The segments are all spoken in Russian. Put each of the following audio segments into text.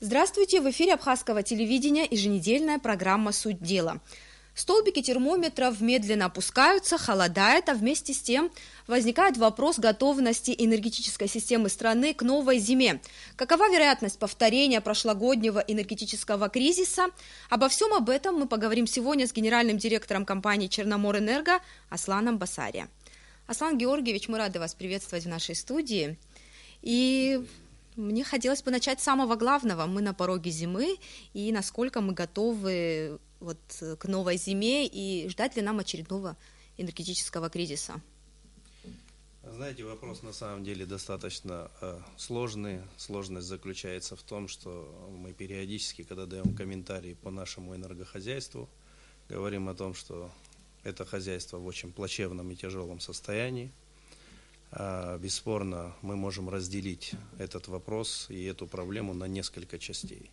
Здравствуйте! В эфире Абхазского телевидения еженедельная программа «Суть дела». Столбики термометров медленно опускаются, холодает, а вместе с тем возникает вопрос готовности энергетической системы страны к новой зиме. Какова вероятность повторения прошлогоднего энергетического кризиса? Обо всем об этом мы поговорим сегодня с генеральным директором компании «Черноморэнерго» Асланом Басария. Аслан Георгиевич, мы рады вас приветствовать в нашей студии. И мне хотелось бы начать с самого главного. Мы на пороге зимы, и насколько мы готовы к новой зиме, и ждать ли нам очередного энергетического кризиса? Знаете, вопрос на самом деле достаточно сложный. Сложность заключается в том, что мы периодически, когда даем комментарии по нашему энергохозяйству, говорим о том, что это хозяйство в очень плачевном и тяжелом состоянии. Бесспорно, мы можем разделить этот вопрос и эту проблему на несколько частей.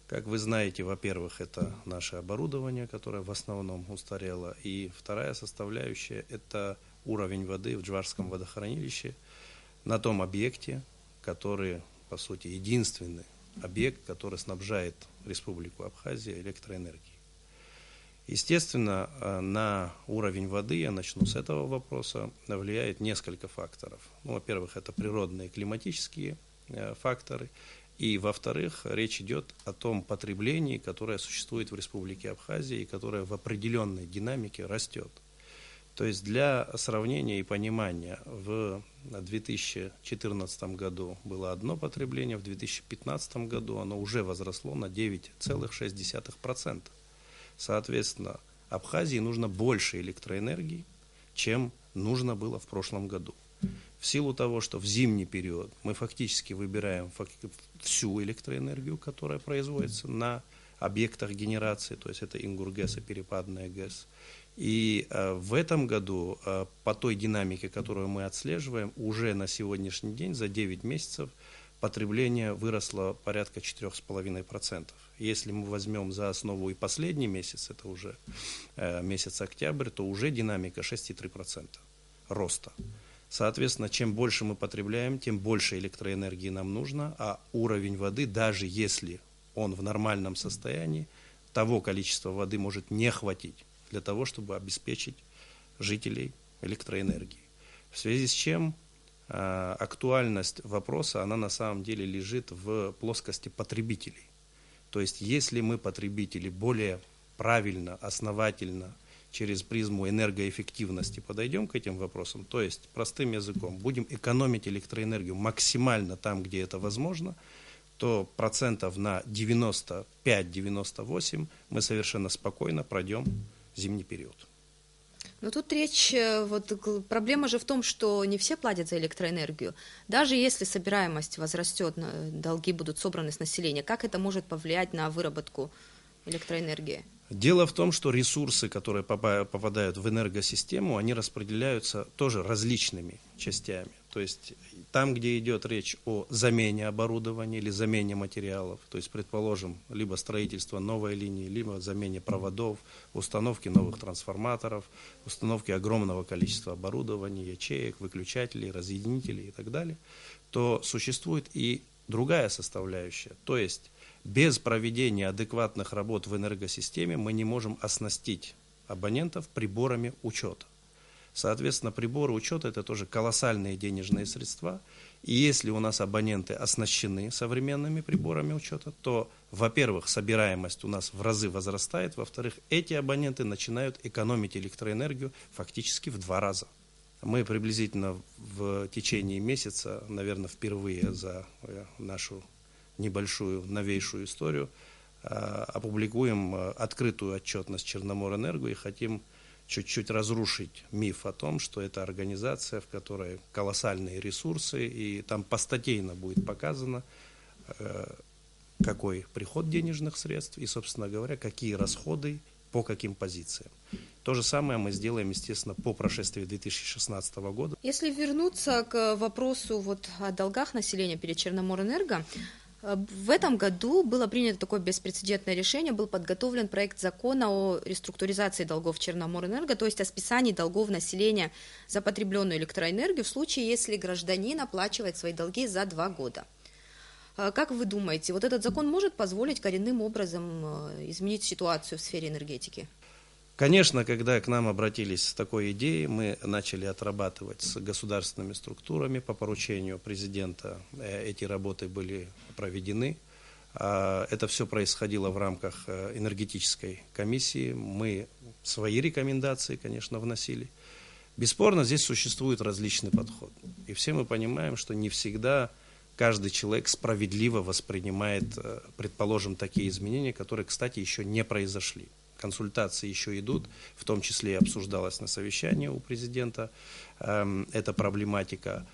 Как вы знаете, во-первых, это наше оборудование, которое в основном устарело, и вторая составляющая – это уровень воды в Джварском водохранилище на том объекте, который, по сути, единственный объект, который снабжает Республику Абхазия электроэнергией. Естественно, на уровень воды, я начну с этого вопроса, влияет несколько факторов. Во-первых, это природные климатические факторы. И, во-вторых, речь идет о том потреблении, которое существует в Республике Абхазия и которое в определенной динамике растет. То есть для сравнения и понимания, в 2014 году было одно потребление, в 2015 году оно уже возросло на 9,6%. Соответственно, Абхазии нужно больше электроэнергии, чем нужно было в прошлом году. В силу того, что в зимний период мы фактически выбираем всю электроэнергию, которая производится на объектах генерации, то есть это Ингургэс и Перепадная ГЭС. И в этом году по той динамике, которую мы отслеживаем, уже на сегодняшний день за 9 месяцев потребление выросло порядка 4,5%. Если мы возьмем за основу и последний месяц, это уже месяц октябрь, то уже динамика 6,3% роста. Соответственно, чем больше мы потребляем, тем больше электроэнергии нам нужно, а уровень воды, даже если он в нормальном состоянии, того количества воды может не хватить для того, чтобы обеспечить жителей электроэнергией. В связи с чем актуальность вопроса, она на самом деле лежит в плоскости потребителей. То есть, если мы, потребители, более правильно, основательно, через призму энергоэффективности подойдем к этим вопросам, то есть, простым языком, будем экономить электроэнергию максимально там, где это возможно, то процентов на 95-98 мы совершенно спокойно пройдем зимний период. Но тут проблема же в том, что не все платят за электроэнергию. Даже если собираемость возрастет, долги будут собраны с населения, как это может повлиять на выработку электроэнергии? Дело в том, что ресурсы, которые попадают в энергосистему, они распределяются тоже различными частями. То есть там, где идет речь о замене оборудования или замене материалов, то есть, предположим, либо строительство новой линии, либо замене проводов, установки новых трансформаторов, установки огромного количества оборудования, ячеек, выключателей, разъединителей и так далее, то существует и другая составляющая, то есть без проведения адекватных работ в энергосистеме мы не можем оснастить абонентов приборами учета. Соответственно, приборы учета – это тоже колоссальные денежные средства. И если у нас абоненты оснащены современными приборами учета, то, во-первых, собираемость у нас в разы возрастает, во-вторых, эти абоненты начинают экономить электроэнергию фактически в 2 раза. Мы приблизительно в течение месяца, наверное, впервые за нашу небольшую новейшую историю, опубликуем открытую отчетность Черноморэнерго и хотим чуть-чуть разрушить миф о том, что это организация, в которой колоссальные ресурсы, и там постатейно будет показано, какой приход денежных средств и, собственно говоря, какие расходы по каким позициям. То же самое мы сделаем, естественно, по прошествии 2016 года. Если вернуться к вопросу о долгах населения перед Черноморэнерго, в этом году было принято такое беспрецедентное решение, был подготовлен проект закона о реструктуризации долгов Черноморэнерго, то есть о списании долгов населения за потребленную электроэнергию в случае, если гражданин оплачивает свои долги за 2 года. Как вы думаете, вот этот закон может позволить коренным образом изменить ситуацию в сфере энергетики? Конечно, когда к нам обратились с такой идеей, мы начали отрабатывать с государственными структурами по поручению президента. Эти работы были проведены. Это все происходило в рамках энергетической комиссии. Мы свои рекомендации, конечно, вносили. Бесспорно, здесь существует различный подход. И все мы понимаем, что не всегда каждый человек справедливо воспринимает, предположим, такие изменения, которые, кстати, еще не произошли. Консультации еще идут, в том числе и обсуждалась на совещании у президента эта проблематика.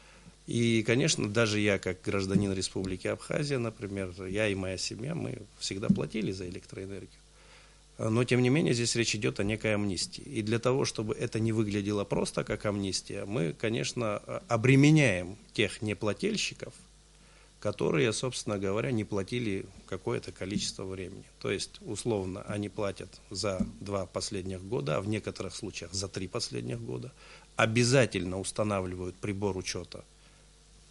И, конечно, даже я, как гражданин Республики Абхазия, например, я и моя семья, мы всегда платили за электроэнергию. Но, тем не менее, здесь речь идет о некой амнистии. И для того, чтобы это не выглядело просто как амнистия, мы, конечно, обременяем тех неплательщиков, которые, собственно говоря, не платили какое-то количество времени. То есть, условно, они платят за 2 последних года, а в некоторых случаях за 3 последних года. Обязательно устанавливают прибор учета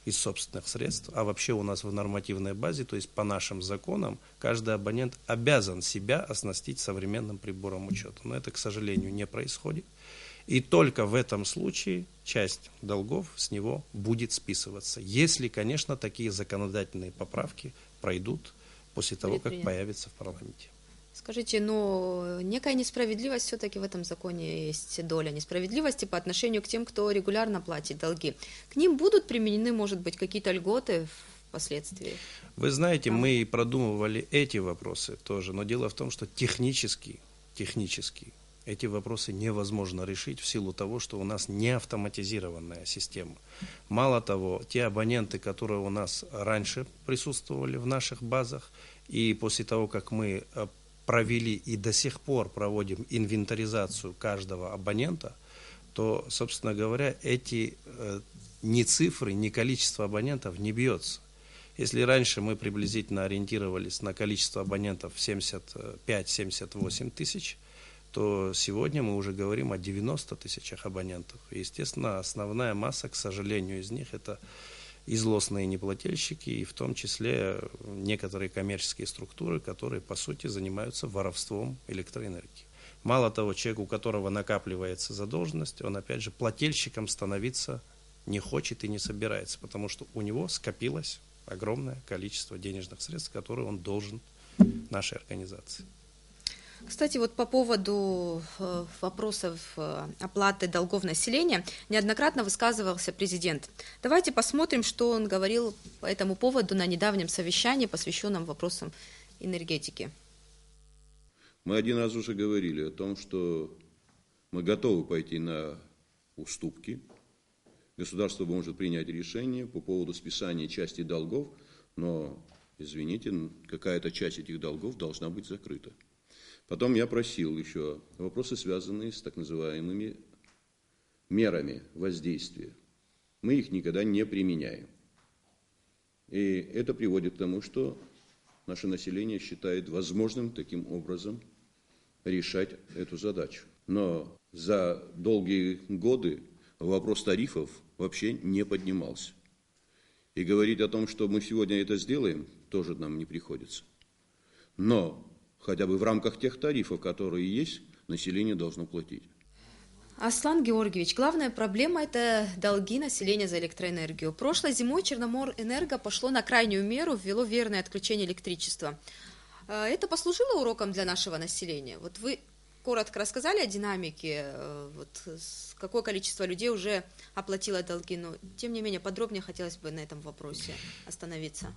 из собственных средств, а вообще у нас в нормативной базе, то есть по нашим законам, каждый абонент обязан себя оснастить современным прибором учета. Но это, к сожалению, не происходит. И только в этом случае часть долгов с него будет списываться, если, конечно, такие законодательные поправки пройдут после того, как появятся в парламенте. Скажите, но некая несправедливость все-таки в этом законе есть, доля несправедливости по отношению к тем, кто регулярно платит долги. К ним будут применены, может быть, какие-то льготы впоследствии? Вы знаете, мы и продумывали эти вопросы тоже, но дело в том, что технически эти вопросы невозможно решить в силу того, что у нас не автоматизированная система. Мало того, те абоненты, которые у нас раньше присутствовали в наших базах, и после того, как мы провели и до сих пор проводим инвентаризацию каждого абонента, то, собственно говоря, эти ни цифры, ни количество абонентов не бьется. Если раньше мы приблизительно ориентировались на количество абонентов в 75-78 тысяч, то сегодня мы уже говорим о 90 тысячах абонентов. И, естественно, основная масса, к сожалению, из них это и злостные неплательщики, и в том числе некоторые коммерческие структуры, которые, по сути, занимаются воровством электроэнергии. Мало того, человек, у которого накапливается задолженность, он, опять же, плательщиком становиться не хочет и не собирается, потому что у него скопилось огромное количество денежных средств, которые он должен нашей организации. Кстати, вот по поводу вопросов оплаты долгов населения неоднократно высказывался президент. Давайте посмотрим, что он говорил по этому поводу на недавнем совещании, посвященном вопросам энергетики. Мы один раз уже говорили о том, что мы готовы пойти на уступки. Государство может принять решение по поводу списания части долгов, но, извините, какая-то часть этих долгов должна быть закрыта. Потом я просил еще вопросы, связанные с так называемыми мерами воздействия. Мы их никогда не применяем. И это приводит к тому, что наше население считает возможным таким образом решать эту задачу. Но за долгие годы вопрос тарифов вообще не поднимался. И говорить о том, что мы сегодня это сделаем, тоже нам не приходится. Но хотя бы в рамках тех тарифов, которые есть, население должно платить. Аслан Георгиевич, главная проблема – это долги населения за электроэнергию. Прошлой зимой Черноморэнерго пошло на крайнюю меру, ввело верное отключение электричества. Это послужило уроком для нашего населения? Вот вы коротко рассказали о динамике, какое количество людей уже оплатило долги, но тем не менее подробнее хотелось бы на этом вопросе остановиться.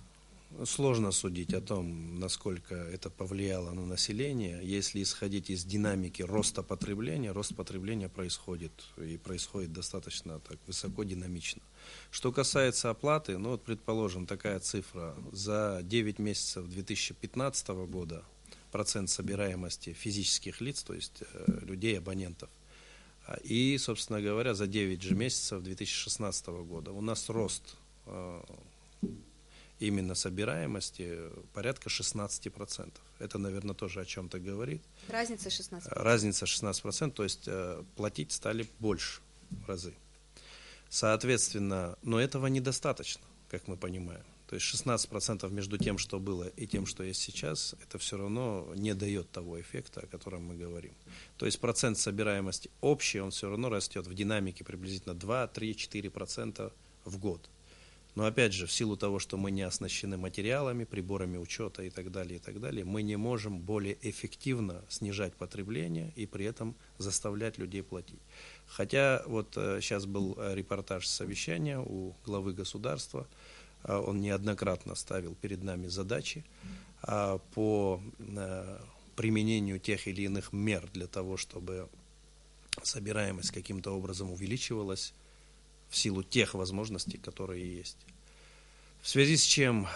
Сложно судить о том, насколько это повлияло на население. Если исходить из динамики роста потребления, рост потребления происходит, и происходит достаточно так высоко, динамично. Что касается оплаты, ну вот предположим, такая цифра. За 9 месяцев 2015 года процент собираемости физических лиц, то есть людей, абонентов, и, собственно говоря, за 9 же месяцев 2016 года у нас рост именно собираемости порядка 16%. Это, наверное, тоже о чем-то говорит. Разница 16%. Разница 16%, то есть платить стали больше в разы. Соответственно, но этого недостаточно, как мы понимаем. То есть 16% между тем, что было, и тем, что есть сейчас, это все равно не дает того эффекта, о котором мы говорим. То есть процент собираемости общий, он все равно растет в динамике приблизительно 2, 3, 4% в год. Но опять же, в силу того, что мы не оснащены материалами, приборами учета и так далее, мы не можем более эффективно снижать потребление и при этом заставлять людей платить. Хотя вот сейчас был репортаж совещания у главы государства, он неоднократно ставил перед нами задачи по применению тех или иных мер для того, чтобы собираемость каким-то образом увеличивалась в силу тех возможностей, которые есть. В связи с чем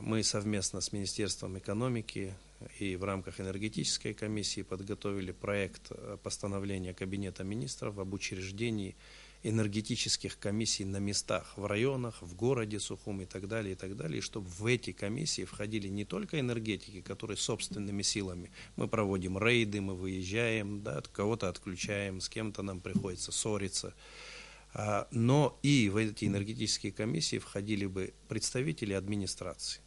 мы совместно с Министерством экономики и в рамках энергетической комиссии подготовили проект постановления Кабинета министров об учреждении энергетических комиссий на местах, в районах, в городе Сухум и так далее, и чтобы в эти комиссии входили не только энергетики, которые собственными силами, мы проводим рейды, мы выезжаем, да, кого-то отключаем, с кем-то нам приходится ссориться, но и в эти энергетические комиссии входили бы представители администрации,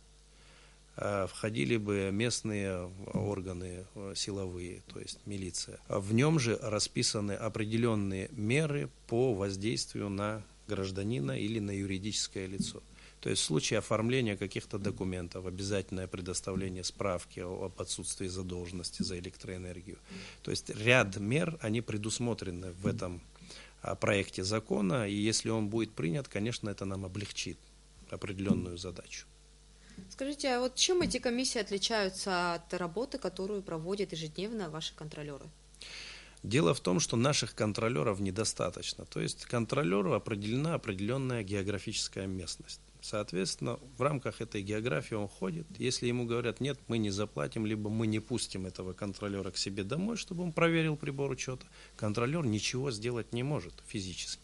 входили бы местные органы силовые, то есть милиция. В нем же расписаны определенные меры по воздействию на гражданина или на юридическое лицо. То есть в случае оформления каких-то документов, обязательное предоставление справки об отсутствии задолженности за электроэнергию. То есть ряд мер, они предусмотрены в этом проекте закона, и если он будет принят, конечно, это нам облегчит определенную задачу. Скажите, а вот чем эти комиссии отличаются от работы, которую проводят ежедневно ваши контролеры? Дело в том, что наших контролеров недостаточно. То есть контролеру определена определенная географическая местность. Соответственно, в рамках этой географии он ходит. Если ему говорят, нет, мы не заплатим, либо мы не пустим этого контролера к себе домой, чтобы он проверил прибор учета, контролер ничего сделать не может физически.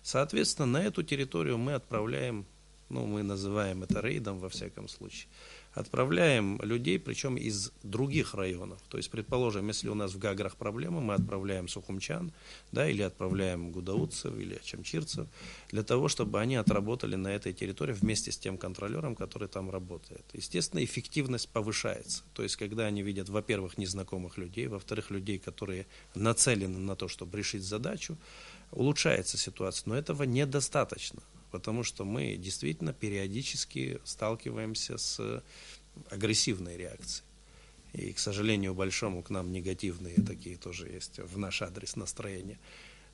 Соответственно, на эту территорию мы отправляем, мы называем это рейдом во всяком случае, отправляем людей, причем из других районов. То есть, предположим, если у нас в Гаграх проблема, мы отправляем сухумчан, да, или отправляем гудаутцев, или ачамчирцев, для того, чтобы они отработали на этой территории вместе с тем контролером, который там работает. Естественно, эффективность повышается. То есть, когда они видят, во-первых, незнакомых людей, во-вторых, людей, которые нацелены на то, чтобы решить задачу, улучшается ситуация. Но этого недостаточно. Потому что мы действительно периодически сталкиваемся с агрессивной реакцией. И, к сожалению, большому, к нам негативные такие тоже есть в наш адрес настроения.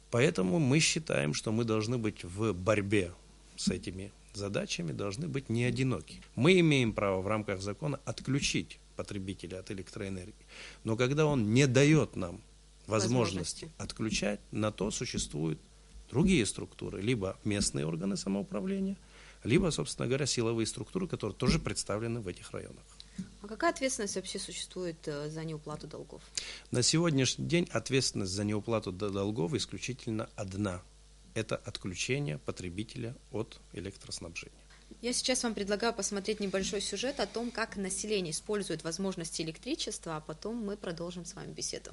Поэтому мы считаем, что мы должны быть в борьбе с этими задачами, должны быть не одиноки. Мы имеем право в рамках закона отключить потребителя от электроэнергии. Но когда он не дает нам возможности отключать, на то существуют другие структуры, либо местные органы самоуправления, либо, собственно говоря, силовые структуры, которые тоже представлены в этих районах. А какая ответственность вообще существует за неуплату долгов? На сегодняшний день ответственность за неуплату долгов исключительно одна. Это отключение потребителя от электроснабжения. Я сейчас вам предлагаю посмотреть небольшой сюжет о том, как население использует возможности электричества, а потом мы продолжим с вами беседу.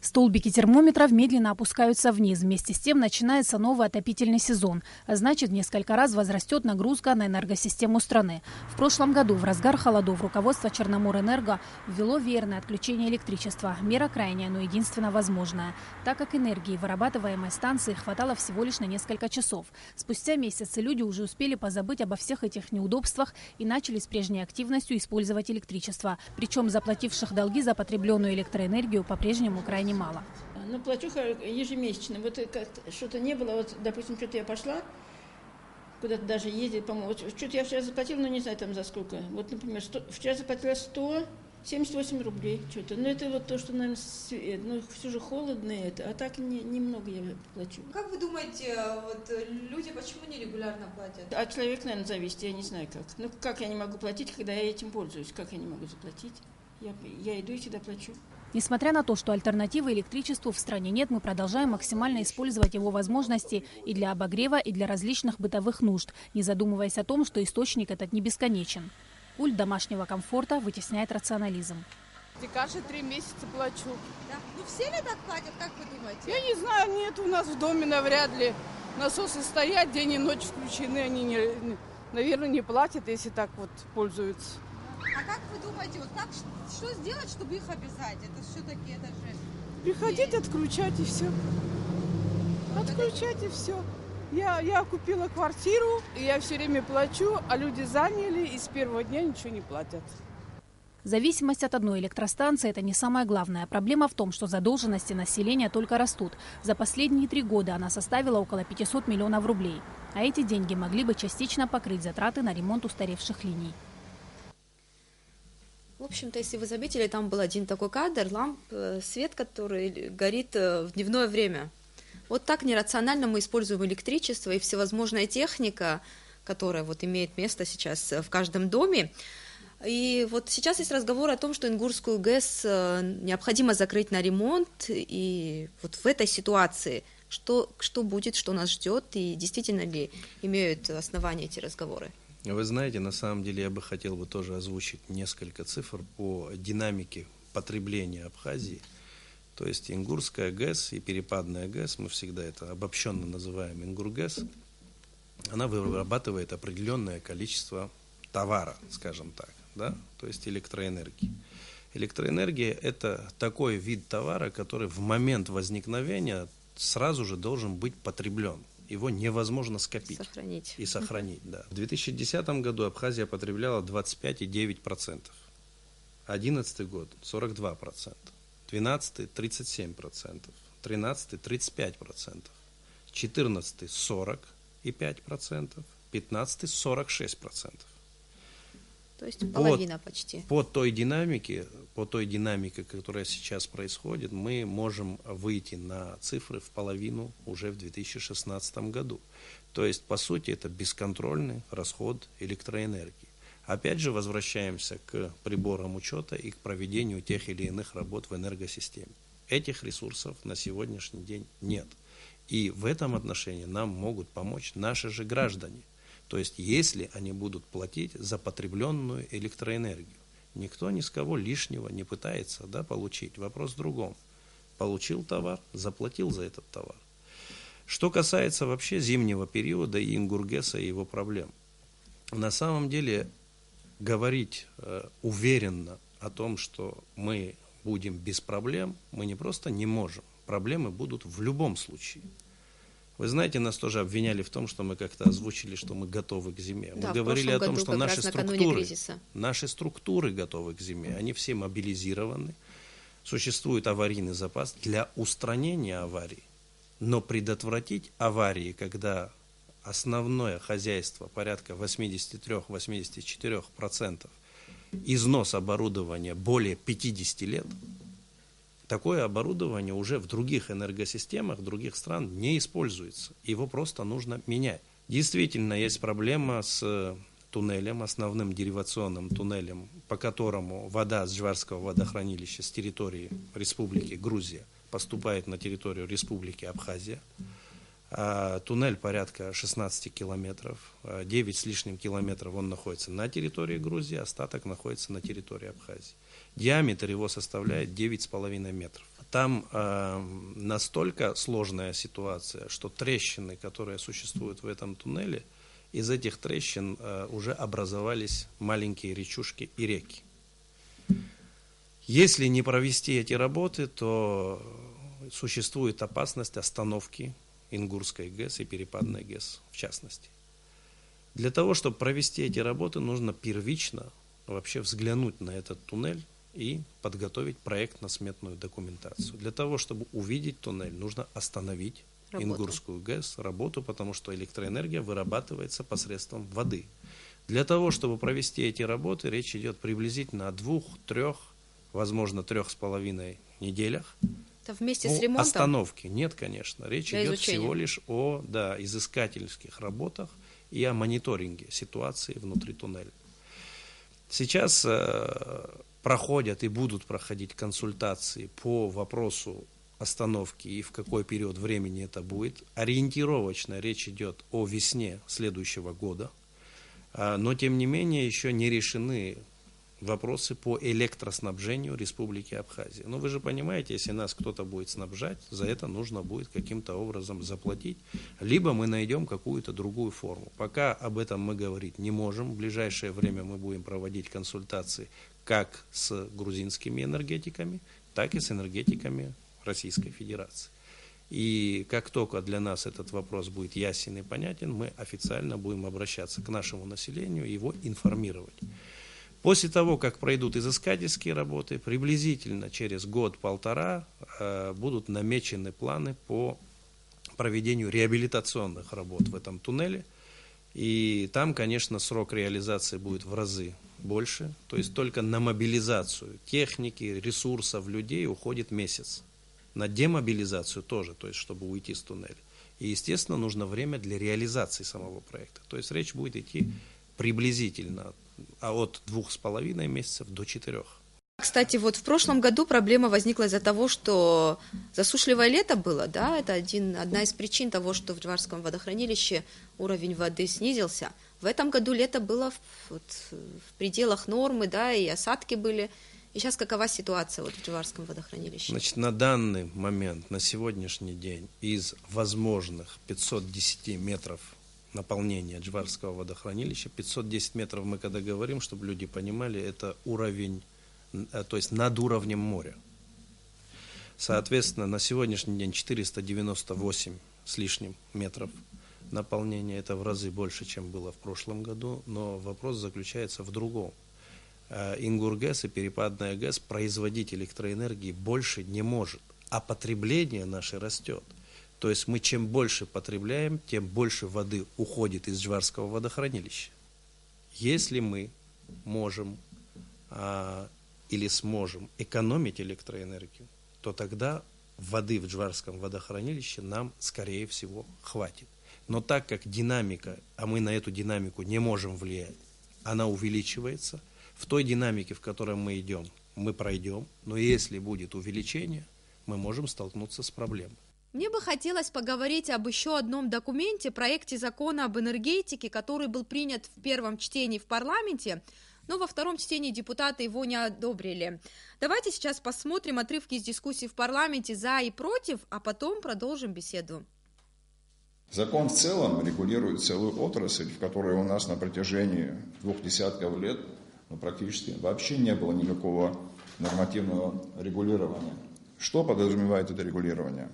Столбики термометров медленно опускаются вниз. Вместе с тем начинается новый отопительный сезон. А значит, в несколько раз возрастет нагрузка на энергосистему страны. В прошлом году в разгар холодов руководство Черноморэнерго ввело веерное отключение электричества. Мера крайняя, но единственно возможная. Так как энергии, вырабатываемой станцией, хватало всего лишь на несколько часов. Спустя месяцы люди уже успели позабыть обо всех этих неудобствах и начали с прежней активностью использовать электричество. Причем заплативших долги за потребленную электроэнергию по-прежнему крайне мало. Ну, плачу ежемесячно. Вот что-то не было, вот, допустим, что-то я пошла, куда-то даже ездить, по-моему, вот, что-то я вчера заплатила, но не знаю там за сколько. Вот, например, вчера заплатила 178 рублей что-то. Но это вот то, что, наверное, все же холодно это, а так немного я плачу. Как вы думаете, вот люди почему нерегулярно платят? От человека, наверное, зависит, я не знаю как. Ну, как я не могу платить, когда я этим пользуюсь? Как я не могу заплатить? Я иду и всегда плачу. Несмотря на то, что альтернативы электричеству в стране нет, мы продолжаем максимально использовать его возможности и для обогрева, и для различных бытовых нужд, не задумываясь о том, что источник этот не бесконечен. Культ домашнего комфорта вытесняет рационализм. Каждые 3 месяца плачу. Да? Ну все ли так платят, как вы думаете? Я не знаю, нет, у нас в доме навряд ли. Насосы стоят, день и ночь включены, они, наверное, не платят, если так вот пользуются. А как вы думаете, вот как, что сделать, чтобы их обязать? Это все-таки, это же... Приходить, отключать и все. Отключать и все. Я купила квартиру, и я все время плачу, а люди заняли и с первого дня ничего не платят. Зависимость от одной электростанции – это не самая главная. Проблема в том, что задолженности населения только растут. За последние 3 года она составила около 500 миллионов рублей. А эти деньги могли бы частично покрыть затраты на ремонт устаревших линий. В общем-то, если вы заметили, там был один такой кадр, свет, который горит в дневное время. Вот так нерационально мы используем электричество и всевозможная техника, которая вот имеет место сейчас в каждом доме. И вот сейчас есть разговор о том, что Ингурскую ГЭС необходимо закрыть на ремонт, и вот в этой ситуации что будет, что нас ждет, и действительно ли имеют основания эти разговоры? Вы знаете, на самом деле я бы хотел тоже озвучить несколько цифр по динамике потребления Абхазии. То есть Ингурская ГЭС и Перепадная ГЭС, мы всегда это обобщенно называем Ингургэс, она вырабатывает определенное количество товара, скажем так, да? То есть электроэнергии. Электроэнергия – это такой вид товара, который в момент возникновения сразу же должен быть потреблен. Его невозможно скопить и сохранить. Да. В 2010 году Абхазия потребляла 25,9%, 2011 год 42%, 2012 37%, 2013 35%, 2014 40,5%, 2015 46%. То есть половина почти. По той динамике, которая сейчас происходит, мы можем выйти на цифры в половину уже в 2016 году. То есть, по сути, это бесконтрольный расход электроэнергии. Опять же, возвращаемся к приборам учета и к проведению тех или иных работ в энергосистеме. Этих ресурсов на сегодняшний день нет. И в этом отношении нам могут помочь наши же граждане. То есть, если они будут платить за потребленную электроэнергию. Никто ни с кого лишнего не пытается получить. Вопрос в другом. Получил товар, заплатил за этот товар. Что касается вообще зимнего периода и Ингургэса и его проблем. На самом деле, говорить уверенно о том, что мы будем без проблем, мы не просто не можем. Проблемы будут в любом случае. Вы знаете, нас тоже обвиняли в том, что мы как-то озвучили, что мы готовы к зиме. Мы говорили о том, что наши структуры готовы к зиме. Они все мобилизированы. Существует аварийный запас для устранения аварий. Но предотвратить аварии, когда основное хозяйство, порядка 83-84%, износ оборудования более 50 лет, такое оборудование уже в других энергосистемах, других стран не используется. Его просто нужно менять. Действительно, есть проблема с туннелем, основным деривационным туннелем, по которому вода с Джварского водохранилища с территории Республики Грузия поступает на территорию Республики Абхазия. Туннель порядка 16 километров, 9 с лишним километров он находится на территории Грузии, остаток находится на территории Абхазии. Диаметр его составляет 9,5 метров. Там настолько сложная ситуация, что трещины, которые существуют в этом туннеле, из этих трещин уже образовались маленькие речушки и реки. Если не провести эти работы, то существует опасность остановки Ингурской ГЭС и Перепадной ГЭС в частности. Для того, чтобы провести эти работы, нужно первично вообще взглянуть на этот туннель и подготовить проектно-сметную документацию. Для того, чтобы увидеть туннель, нужно остановить Ингурскую ГЭС, работу, потому что электроэнергия вырабатывается посредством воды. Для того, чтобы провести эти работы, речь идет приблизительно о 2-3, возможно, 3,5 неделях. Это вместе с ремонтом? Остановки нет, конечно. Речь идет всего лишь о изыскательских работах и о мониторинге ситуации внутри туннеля. Сейчас проходят и будут проходить консультации по вопросу остановки и в какой период времени это будет. Ориентировочно речь идет о весне следующего года. Но, тем не менее, еще не решены вопросы по электроснабжению Республики Абхазия. Но вы же понимаете, если нас кто-то будет снабжать, за это нужно будет каким-то образом заплатить, либо мы найдем какую-то другую форму. Пока об этом мы говорить не можем. В ближайшее время мы будем проводить консультации как с грузинскими энергетиками, так и с энергетиками Российской Федерации. И как только для нас этот вопрос будет ясен и понятен, мы официально будем обращаться к нашему населению и его информировать. После того, как пройдут изыскательские работы, приблизительно через год-полтора будут намечены планы по проведению реабилитационных работ в этом туннеле. И там, конечно, срок реализации будет в разы больше. То есть только на мобилизацию техники, ресурсов, людей уходит месяц. На демобилизацию тоже, то есть чтобы уйти с туннеля. И, естественно, нужно время для реализации самого проекта. То есть речь будет идти приблизительно от 2,5 месяцев до 4. Кстати, вот в прошлом году проблема возникла из-за того, что засушливое лето было, да, это одна из причин того, что в Джварском водохранилище уровень воды снизился. В этом году лето было в пределах нормы, да, и осадки были. И сейчас какова ситуация вот в Джварском водохранилище? Значит, на данный момент, на сегодняшний день, из возможных 510 метров наполнения Джварского водохранилища, 510 метров мы когда говорим, чтобы люди понимали, это уровень, то есть над уровнем моря. Соответственно, на сегодняшний день 498 с лишним метров наполнения, это в разы больше, чем было в прошлом году, но вопрос заключается в другом. Ингургэс и Перепадная ГЭС производить электроэнергии больше не может, а потребление наше растет. То есть мы чем больше потребляем, тем больше воды уходит из Джварского водохранилища. Если мы можем или сможем экономить электроэнергию, то тогда воды в Джварском водохранилище нам, скорее всего, хватит. Но так как динамика, а мы на эту динамику не можем влиять, она увеличивается, в той динамике, в которой мы идем, мы пройдем, но если будет увеличение, мы можем столкнуться с проблемой. Мне бы хотелось поговорить об еще одном документе, проекте закона об энергетике, который был принят в первом чтении в парламенте, но во втором чтении депутаты его не одобрили. Давайте сейчас посмотрим отрывки из дискуссий в парламенте за и против, а потом продолжим беседу. Закон в целом регулирует целую отрасль, в которой у нас на протяжении 2 десятков лет практически вообще не было никакого нормативного регулирования. Что подразумевает это регулирование?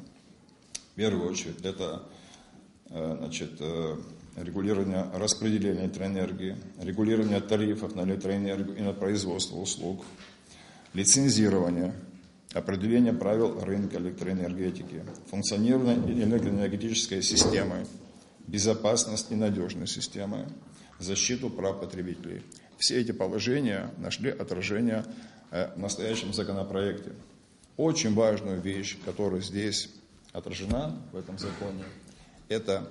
В первую очередь это регулирование распределения электроэнергии, регулирование тарифов на электроэнергию и на производство услуг, лицензирование, определение правил рынка электроэнергетики, функционирование энергетической системы, безопасность и надежность системы, защиту прав потребителей. Все эти положения нашли отражение в настоящем законопроекте. Очень важную вещь, которая здесь отражена в этом законе, это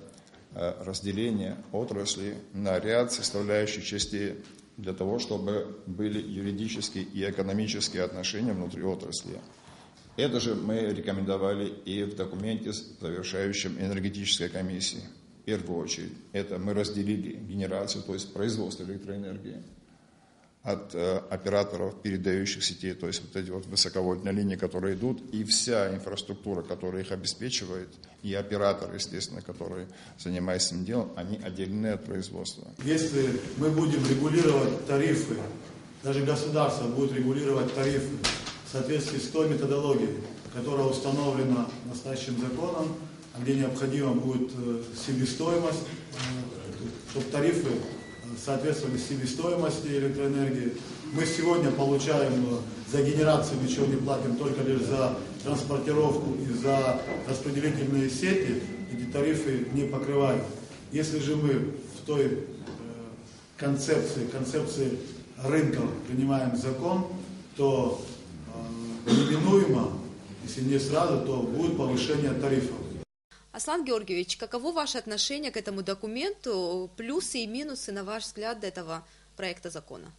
разделение отрасли на ряд составляющих частей для того, чтобы были юридические и экономические отношения внутри отрасли. Это же мы рекомендовали и в документе, завершающем энергетической комиссии. В первую очередь, это мы разделили генерацию, то есть производство электроэнергии, от операторов передающих сетей, то есть вот эти вот высоковольтные линии, которые идут, и вся инфраструктура, которая их обеспечивает, и операторы, естественно, которые занимаются этим делом, они отделены от производства. Если мы будем регулировать тарифы, даже государство будет регулировать тарифы в соответствии с той методологией, которая установлена настоящим законом, где необходима будет себестоимость, чтобы тарифы соответствовали себестоимости электроэнергии. Мы сегодня получаем за генерацию, ничего не платим, только лишь за транспортировку и за распределительные сети, эти тарифы не покрывают. Если же мы в той концепции рынка принимаем закон, то неминуемо, если не сразу, то будет повышение тарифов. Аслан Георгиевич, каково ваше отношение к этому документу, плюсы и минусы, на ваш взгляд, этого проекта закона?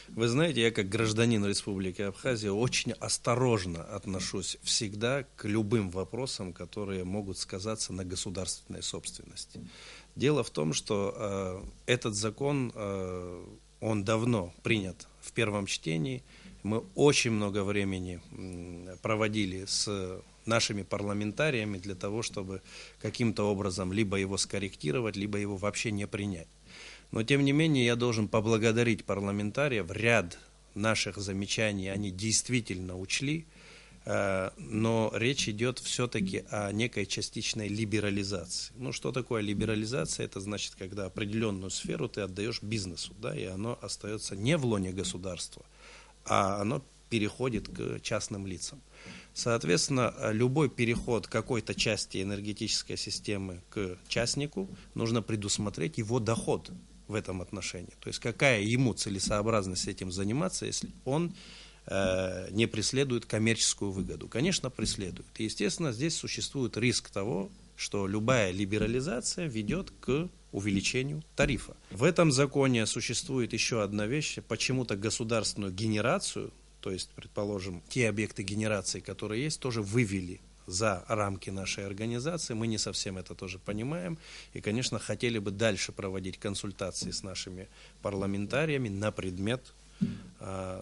Вы знаете, я как гражданин Республики Абхазия очень осторожно отношусь всегда к любым вопросам, которые могут сказаться на государственной собственности. Дело в том, что этот закон он давно принят в первом чтении. Мы очень много времени проводили с нашими парламентариями для того, чтобы каким-то образом либо его скорректировать, либо его вообще не принять. Но, тем не менее, я должен поблагодарить парламентариев. Ряд наших замечаний они действительно учли, но речь идет все-таки о некой частичной либерализации. Ну, что такое либерализация? Это значит, когда определенную сферу ты отдаешь бизнесу, да, и оно остается не в лоне государства, а оно переходит к частным лицам. Соответственно, любой переход какой-то части энергетической системы к частнику нужно предусмотреть его доход в этом отношении. То есть какая ему целесообразность этим заниматься, если он не преследует коммерческую выгоду. Конечно, преследует. И, естественно, здесь существует риск того, что любая либерализация ведет к увеличению тарифа. В этом законе существует еще одна вещь. Почему-то государственную генерацию, то есть, предположим, те объекты генерации, которые есть, тоже вывели за рамки нашей организации. Мы не совсем это тоже понимаем. И, конечно, хотели бы дальше проводить консультации с нашими парламентариями на предмет,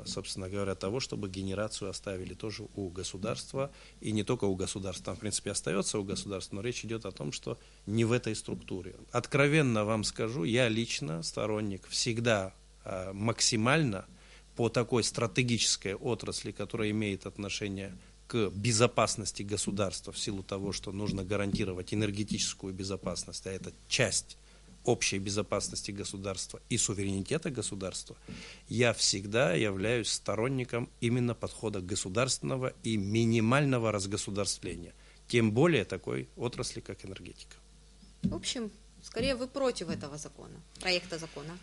собственно говоря, того, чтобы генерацию оставили тоже у государства. И не только у государства, там, в принципе, остается у государства, но речь идет о том, что не в этой структуре. Откровенно вам скажу, я лично сторонник всегда максимально по такой стратегической отрасли, которая имеет отношение к безопасности государства в силу того, что нужно гарантировать энергетическую безопасность, а это часть общей безопасности государства и суверенитета государства, я всегда являюсь сторонником именно подхода государственного и минимального разгосударствления, тем более такой отрасли, как энергетика. В общем, скорее вы против этого закона, проекта закона.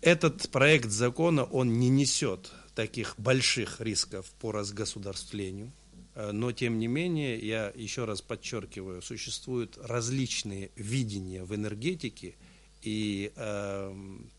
Этот проект закона, он не несет таких больших рисков по разгосударствлению, но тем не менее, я еще раз подчеркиваю, существуют различные видения в энергетике, и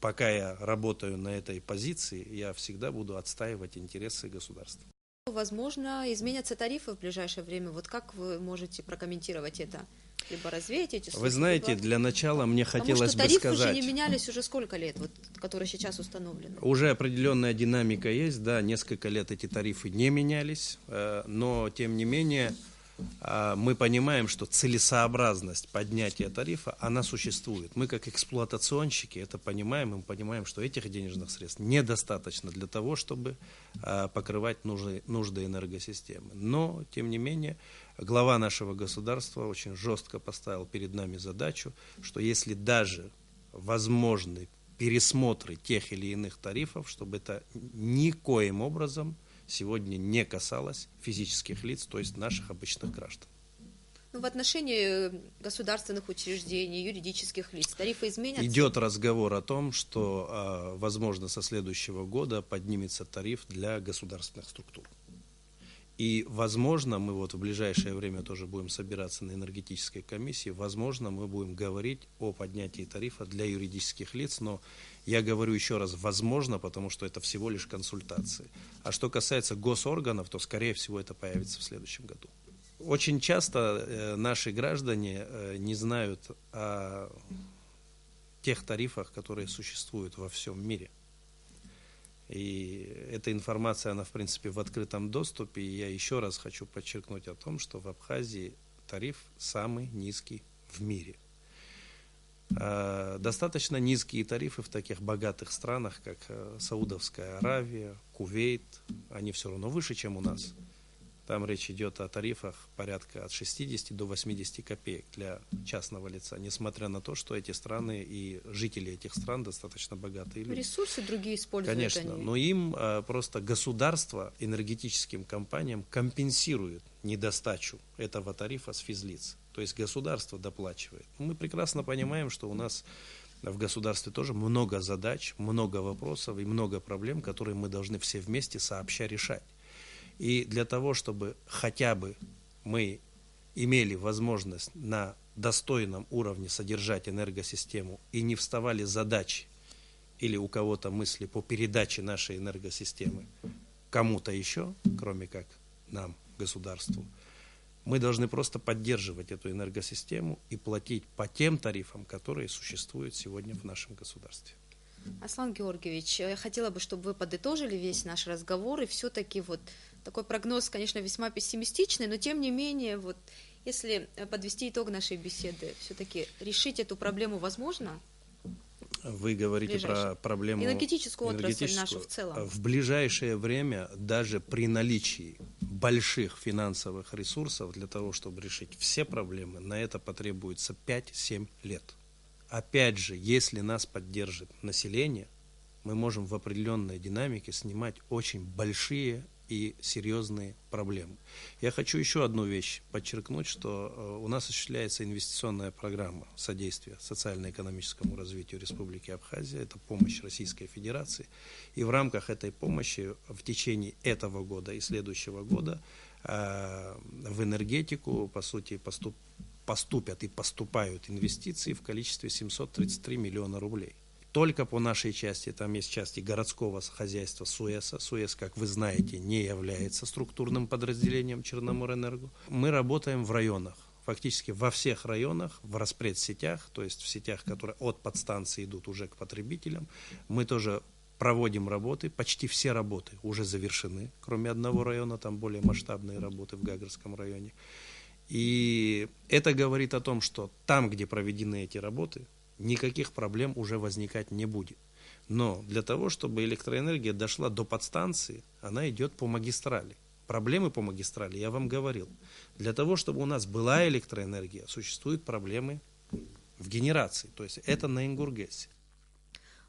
пока я работаю на этой позиции, я всегда буду отстаивать интересы государства. Возможно, изменятся тарифы в ближайшее время. Вот как вы можете прокомментировать это? Либо развеять эти слухи? Вы знаете, либо... для начала мне хотелось бы тарифы сказать... же не менялись уже сколько лет, вот, которые сейчас установлены? Уже определенная динамика есть, да, несколько лет эти тарифы не менялись, но тем не менее мы понимаем, что целесообразность поднятия тарифа, она существует. Мы как эксплуатационщики это понимаем, мы понимаем, что этих денежных средств недостаточно для того, чтобы покрывать нужды энергосистемы. Но, тем не менее, глава нашего государства очень жестко поставил перед нами задачу, что если даже возможны пересмотры тех или иных тарифов, чтобы это никоим образом сегодня не касалось физических лиц, то есть наших обычных граждан. В отношении государственных учреждений, юридических лиц тарифы изменятся? Идет разговор о том, что, возможно, со следующего года поднимется тариф для государственных структур. И, возможно, мы вот в ближайшее время тоже будем собираться на энергетической комиссии, возможно, мы будем говорить о поднятии тарифа для юридических лиц, но я говорю еще раз, возможно, потому что это всего лишь консультации. А что касается госорганов, то, скорее всего, это появится в следующем году. Очень часто наши граждане не знают о тех тарифах, которые существуют во всем мире. И эта информация, она, в принципе, в открытом доступе. И я еще раз хочу подчеркнуть о том, что в Абхазии тариф самый низкий в мире. Достаточно низкие тарифы в таких богатых странах, как Саудовская Аравия, Кувейт. Они все равно выше, чем у нас. Там речь идет о тарифах порядка от 60 до 80 копеек для частного лица, несмотря на то, что эти страны и жители этих стран достаточно богатые люди. Ресурсы другие используют. Конечно, они. но им просто государство энергетическим компаниям компенсирует недостачу этого тарифа с физлиц. То есть государство доплачивает. Мы прекрасно понимаем, что у нас в государстве тоже много задач, много вопросов и много проблем, которые мы должны все вместе сообща решать. И для того, чтобы хотя бы мы имели возможность на достойном уровне содержать энергосистему и не вставали задачи или у кого-то мысли по передаче нашей энергосистемы кому-то еще, кроме как нам, государству, мы должны просто поддерживать эту энергосистему и платить по тем тарифам, которые существуют сегодня в нашем государстве. Аслан Георгиевич, я хотела бы, чтобы вы подытожили весь наш разговор, и все-таки вот такой прогноз, конечно, весьма пессимистичный, но тем не менее, вот если подвести итог нашей беседы, все-таки решить эту проблему возможно? Вы говорите про проблему энергетическую отрасль нашу в целом. В ближайшее время, даже при наличии больших финансовых ресурсов для того, чтобы решить все проблемы, на это потребуется 5-7 лет. Опять же, если нас поддержит население, мы можем в определенной динамике снимать очень большие и серьезные проблемы. Я хочу еще одну вещь подчеркнуть, что у нас осуществляется инвестиционная программа содействия социально-экономическому развитию Республики Абхазия, это помощь Российской Федерации, и в рамках этой помощи в течение этого года и следующего года в энергетику, по сути, поступят и поступают инвестиции в количестве 733 миллиона рублей. Только по нашей части, там есть части городского хозяйства СУЭСа. СУЭС, как вы знаете, не является структурным подразделением Черноморэнерго. Мы работаем в районах, фактически во всех районах, в распредсетях, то есть в сетях, которые от подстанции идут уже к потребителям. Мы тоже проводим работы, почти все работы уже завершены, кроме одного района, там более масштабные работы в Гагарском районе. И это говорит о том, что там, где проведены эти работы, никаких проблем уже возникать не будет. Но для того, чтобы электроэнергия дошла до подстанции, она идет по магистрали. Проблемы по магистрали, я вам говорил. Для того, чтобы у нас была электроэнергия, существуют проблемы в генерации. То есть это на Ингургесе.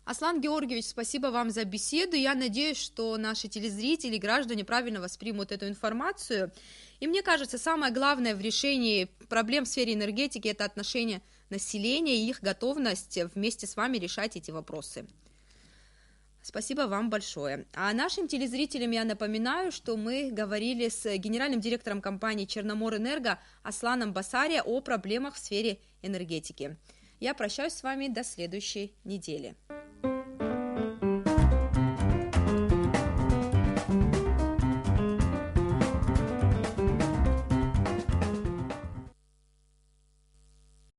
Аслан Георгиевич, спасибо вам за беседу. Я надеюсь, что наши телезрители и граждане правильно воспримут эту информацию. И мне кажется, самое главное в решении проблем в сфере энергетики – это отношение населения и их готовность вместе с вами решать эти вопросы. Спасибо вам большое. А нашим телезрителям я напоминаю, что мы говорили с генеральным директором компании «Черноморэнерго» Асланом Басария о проблемах в сфере энергетики. Я прощаюсь с вами до следующей недели.